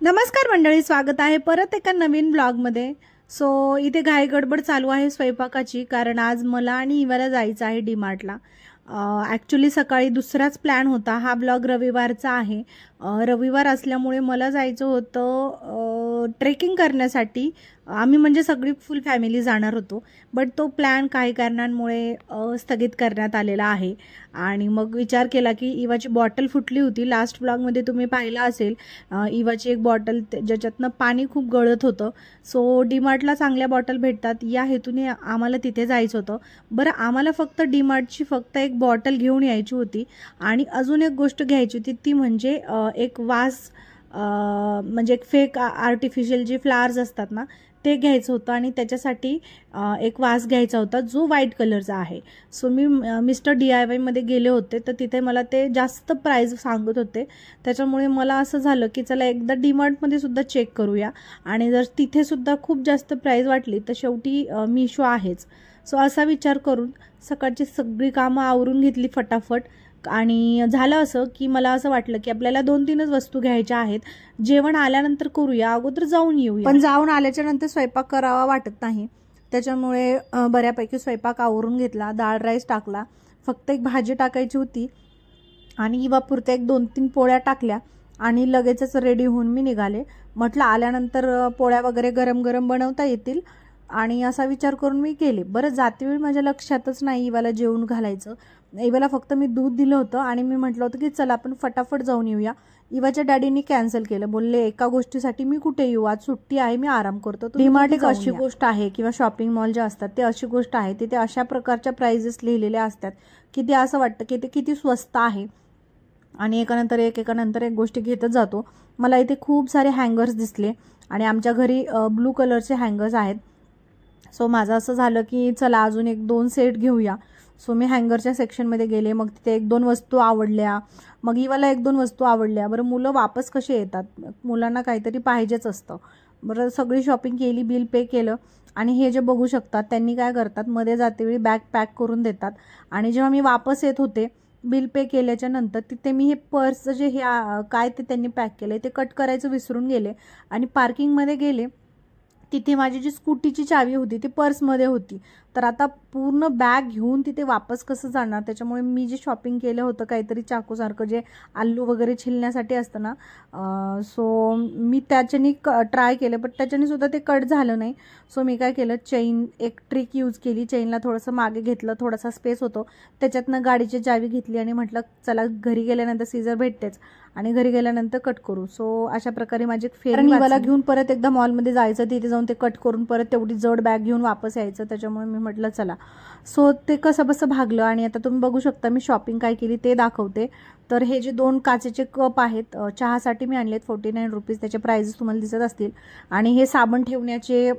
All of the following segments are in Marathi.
नमस्कार मंडळी, स्वागत आहे परत एका नवीन ब्लॉगमध्ये। सो इथे घाई गडबड चालू आहे स्वयंपाकाची, कारण आज मला आणि इवाला जायचं आहे डीमार्टला। ॲक्च्युली सकाळी दुसराच प्लॅन होता। हा ब्लॉग रविवारचा आहे। रविवार असल्यामुळे मला जायचं होतं ट्रेकिंग करण्यासाठी। आम्ही म्हणजे सगळी फुल फॅमिली जाणार होतो, बट तो प्लॅन काही कारणांमुळे स्थगित करण्यात आलेला आहे। आणि मग विचार केला की इवाची बॉटल फुटली होती। लास्ट ब्लॉगमध्ये तुम्ही पाहिलं असेल, इवाची एक बॉटल ज्याच्यातनं पाणी खूप गळत होतं। सो डीमार्टला चांगल्या बॉटल भेटतात या हेतूने आम्हाला तिथे जायचं होतं। बरं, आम्हाला फक्त डीमार्टची फक्त एक बॉटल घेऊन यायची होती आणि अजून एक गोष्ट घ्यायची होती, ती म्हणजे एक वास, म्हणजे एक फेक आर्टिफिशियल जे फ्लावर्स असतात ना, ते घ्यायचं होतं आणि त्याच्यासाठी एक वास घ्यायचा होता जो व्हाईट कलरचा आहे। सो मी मिस्टर DIYमध्ये गेले होते, तर तिथे मला ते जास्त प्राईस सांगत होते। त्याच्यामुळे मला असं झालं की चला एकदा डीमार्टमध्ये सुद्धा चेक करूया, आणि जर तिथे सुद्धा खूप जास्त प्राईस वाटली तर शेवटी मिशो आहेच। सो असा विचार करून सकाळची सगळी कामं आवरून घेतली फटाफट। आणि झालं असं की मला असं वाटलं की आपल्याला 2-3च वस्तू घ्यायच्या आहेत, जेवण आल्यानंतर करूया, अगोदर जाऊन येऊया। पण जाऊन आल्याच्या नंतर स्वयंपाक करावा वाटत नाही, त्याच्यामुळे बऱ्यापैकी स्वयंपाक आवरून घेतला। डाळ राईस टाकला, फक्त एक भाजी टाकायची होती आणि इवापुरत्या एक 2-3 पोळ्या टाकल्या आणि लगेचच रेडी होऊन मी निघाले। म्हटलं आल्यानंतर पोळ्या वगैरे गरम गरम बनवता येतील, आणि असा विचार करून मी गेले। बरं, जातेवेळी माझ्या लक्षातच नाही इवाला जेवण घालायचं। इवाला फक्त मी दूध दिलं होतं आणि मी म्हटलं होतं की चला आपण फटाफट जाऊन येऊया। इवाच्या डॅडीनी कॅन्सल केलं, बोलले एका गोष्टीसाठी मी कुठे येऊ, आज सुट्टी आहे, मी आराम करतो। डीमार्ट एक अशी गोष्ट आहे किंवा शॉपिंग मॉल जे असतात ते अशी गोष्ट आहे, तिथे अशा प्रकारच्या प्राइजेस लिहिलेल्या असतात की ते असं वाटतं की ते किती स्वस्त आहे, आणि एकानंतर एक गोष्टी घेतच जातो। मला इथे खूप सारे हँगर्स दिसले आणि आमच्या घरी ब्लू कलरचे हँगर्स आहेत। सो माझं असं झालं की चला अजून 1-2 सेट घेऊया। सो मी हँगरच्या सेक्शनमध्ये गेले, मग तिथे 1-2 वस्तू आवडल्या, मग इवाला 1-2 वस्तू आवडल्या। बरं, मुलं वापस कसे येतात, मुलांना काहीतरी पाहिजेच असतं। बरं, सगळी शॉपिंग केली, बिल पे केलं, आणि हे जे बघू शकतात त्यांनी काय करतात, मध्ये जातेवेळी बॅग पॅक करून देतात। आणि जेव्हा मी वापस येत होते बिल पे केल्याच्या नंतर, तिथे मी हे पर्स जे हे काय ते त्यांनी पॅक केलं ते कट करायचं विसरून गेले, आणि पार्किंगमध्ये गेले, तिथे माझी जी स्कूटीची चावी होती ती पर्समध्ये होती। तर आता पूर्ण बॅग घेऊन तिथे वापस कसं जाणार, त्याच्यामुळे मी जे शॉपिंग केलं होतं काहीतरी चाकूसारखं जे आलू वगैरे छिलण्यासाठी असतं ना, सो मी त्याच्यानी ट्राय केलं, बट त्याच्याने सुद्धा ते कट झालं नाही। सो मी काय केलं, चेन एक ट्रिक यूज केली, चेनला थोडंसं मागे घेतलं, थोडासा स्पेस होतो त्याच्यातनं गाडीची चावी घेतली आणि म्हटलं चला घरी गेल्यानंतर सीझर भेटतेच आणि घरी गेल्यानंतर कट करू। सो अशा प्रकारे माझी फेरी मला घेऊन परत एकदा मॉलमध्ये जायचं, तिथे जाऊन ते कट करून परत तेवढी जड बॅग घेऊन वापस यायचं। त्याच्यामुळे मी म्हटलं चला, सो ते कसं बसं भागलं। आणि आता तुम्ही बघू शकता मी शॉपिंग काय केली ते दाखवते। तर हे जे 2 काचेचे कप आहेत, चहासाठी मी आणलेत, 49 रुपीज त्याचे प्राइजेस तुम्हाला दिसत असतील। आणि हे साबण ठेवण्याचे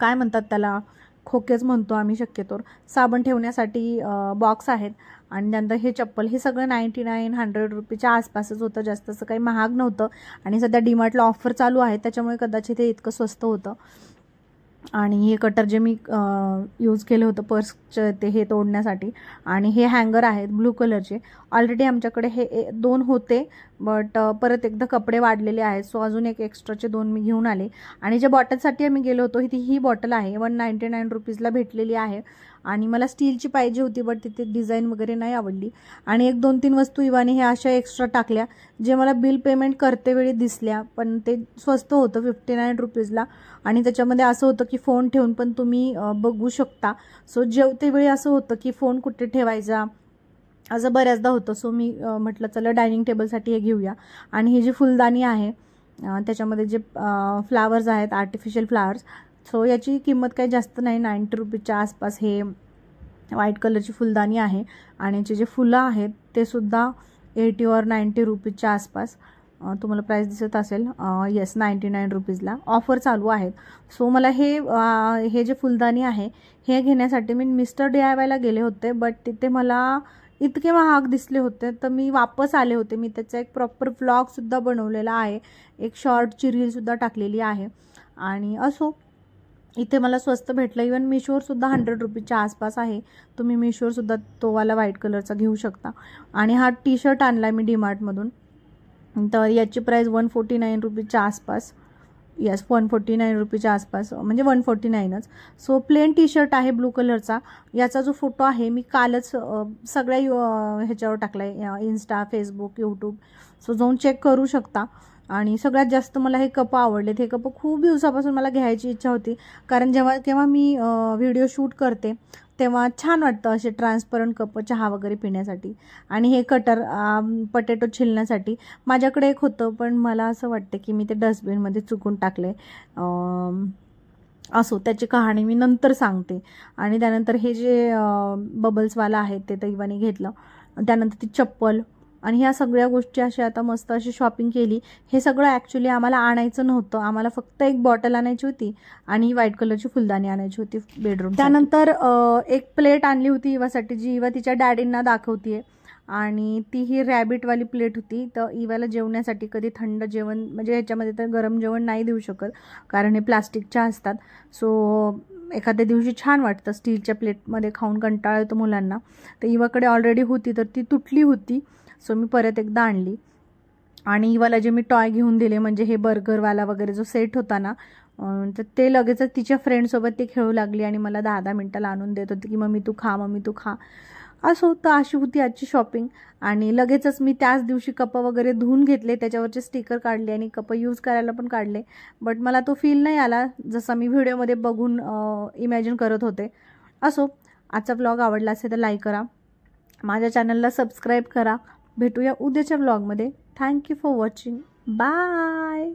काय म्हणतात त्याला, खोकेच म्हणतो आम्ही शक्यतोवर, साबण ठेवण्यासाठी बॉक्स आहेत। आणि नंतर हे चप्पल, हे सगळं 99-100 रुपीच्या आसपासच होतं, जास्त असं काही महाग नव्हतं। आणि सध्या डीमार्टला ऑफर चालू आहे त्याच्यामुळे कदाचित हे इतकं स्वस्त होतं। आणि हे कटर जे मी यूज केलं होतं पर्सचं ते हे तोडण्यासाठी, आणि हे हँगर आहेत ब्लू कलरचे। ऑलरेडी आमच्याकडे हे 2 होते, बट परत एकदा कपडे वाढलेले आहेत, सो अजून एक एक्स्ट्राचे 2 मी घेऊन आले। आणि ज्या बॉटलसाठी आम्ही गेलो होतो ही बॉटल आहे, 199 रुपीजला भेटलेली आहे। आणि मला स्टीलची पाहिजे होती, बट तिथे डिझाईन वगैरे नाही आवडली। आणि 1-2-3 वस्तू इवाने हे अशा एक्स्ट्रा टाकल्या, जे मला बिल पेमेंट करते वेळी दिसल्या, पण ते स्वस्त होतं 59 रुपीजला। आणि त्याच्यामध्ये असं होतं की फोन ठेवून पण तुम्ही बघू शकता। सो जेवते वेळी असं होतं की फोन कुठे ठेवायचा असं बऱ्याचदा होतं। सो मी म्हटलं चला डायनिंग टेबलसाठी हे घेऊया। आणि ही जी फुलदाणी आहे त्याच्यामध्ये जे फ्लावर्स आहेत, आर्टिफिशियल फ्लावर्स, सो याची किंमत काही जास्त नाही, 90 रुपीच्या आसपास हे व्हाईट कलरची फुलदाणी आहे। आणि याचे जे फुलं आहेत ते सुद्धा 80 or 90 रुपीच्या आसपास तुम्हाला प्राइस दिसत असेल, येस 99 रुपीजला ऑफर चालू आहेत। सो मला हे जे फुलदाणी आहे हे घेण्यासाठी मी मिस्टर DIYला गेले होते, बट तिथे मला इतके महाग दिसले होते, तर मी वापस आले होते। मी त्याचा एक प्रॉपर व्लॉगसुद्धा बनवलेला आहे, एक शॉर्टची रीलसुद्धा टाकलेली आहे। आणि असो, इथे मला स्वस्त भेटलं। इवन मिशोवर सुद्धा 100 रुपीच्या आसपास आहे, तुम्ही मिशोवर सुद्धा तो वाला व्हाईट कलरचा घेऊ शकता। आणि हा टी शर्ट आणला मी डीमार्टमधून, तर याची प्राईस 149 रुपीजच्या आसपास. येस, 149 रुपीच्या आसपास, म्हणजे 149च. सो प्लेन टी शर्ट आहे ब्लू कलरचा. याचा जो फोटो आहे मी कालच सगळ्या ह्याच्यावर टाकला आहे, इन्स्टा, फेसबुक, यूट्यूब. सो जाऊन चेक करू शकता. आणि सगळ्यात जास्त मला हे कप आवडलेत. हे कप खूप दिवसापासून मला घ्यायची इच्छा होती, कारण केव्हा मी व्हिडिओ शूट करते तेव्हा छान वाटतं असे ट्रान्सपरंट कप चहा वगैरे पिण्यासाठी. आणि हे कटर पटेटो छिलण्यासाठी माझ्याकडे एक होतं, पण मला असं वाटतं की मी ते डस्टबिनमध्ये चुकून टाकले. असो, त्याची कहाणी मी नंतर सांगते. आणि त्यानंतर हे जे बबल्सवाला आहे ते तर इवाने घेतलं. त्यानंतर ती चप्पल आणि ह्या सगळ्या गोष्टी अशा आता मस्त अशी शॉपिंग केली. हे सगळं ॲक्च्युली आम्हाला आणायचं नव्हतं, आम्हाला फक्त एक बॉटल आणायची होती आणि व्हाईट कलरची फुलदाणी आणायची होती बेडरूम. त्यानंतर एक प्लेट आणली होती इवासाठी, जी इवा तिच्या डॅडींना दाखवतीये. आणि ती ही रॅबिटवाली प्लेट होती. तर इवाला जेवण्यासाठी कधी थंड जेवण, म्हणजे ह्याच्यामध्ये तर गरम जेवण नाही देऊ शकत कारण हे प्लास्टिकच्या असतात. सो एखाद्या दिवशी छान वाटतं स्टीलच्या प्लेटमध्ये खाऊन, कंटाळा येतो मुलांना. तर इवाकडे ऑलरेडी होती, तर ती तुटली होती. सो मी परत एकदा आणली. आणि इवाला जे मी टॉय घेऊन दिले, म्हणजे हे बर्गरवाला वगैरे जो सेट होता ना, तर ते लगेचच तिच्या फ्रेंडसोबत ती खेळू लागली आणि मला 10-10 मिनिटाला आणून देत होती की मम्मी तू खा, मम्मी तू खा. असं होतं, अशी होती आजची शॉपिंग. आणि लगेचच मी त्याच दिवशी कप वगैरे धुवून घेतले, त्याच्यावरचे स्टिकर काढले आणि कप यूज करायला पण काढले. बट मला तो फील नाही आला जसा मी व्हिडिओमध्ये बघून इमॅजिन करत होते. असो, आजचा व्लॉग आवडला असेल तर लाईक करा, माझ्या चॅनलला सबस्क्राईब करा. भेटूया उद्याच्या व्लॉगमध्ये. Thank you for watching. बाय.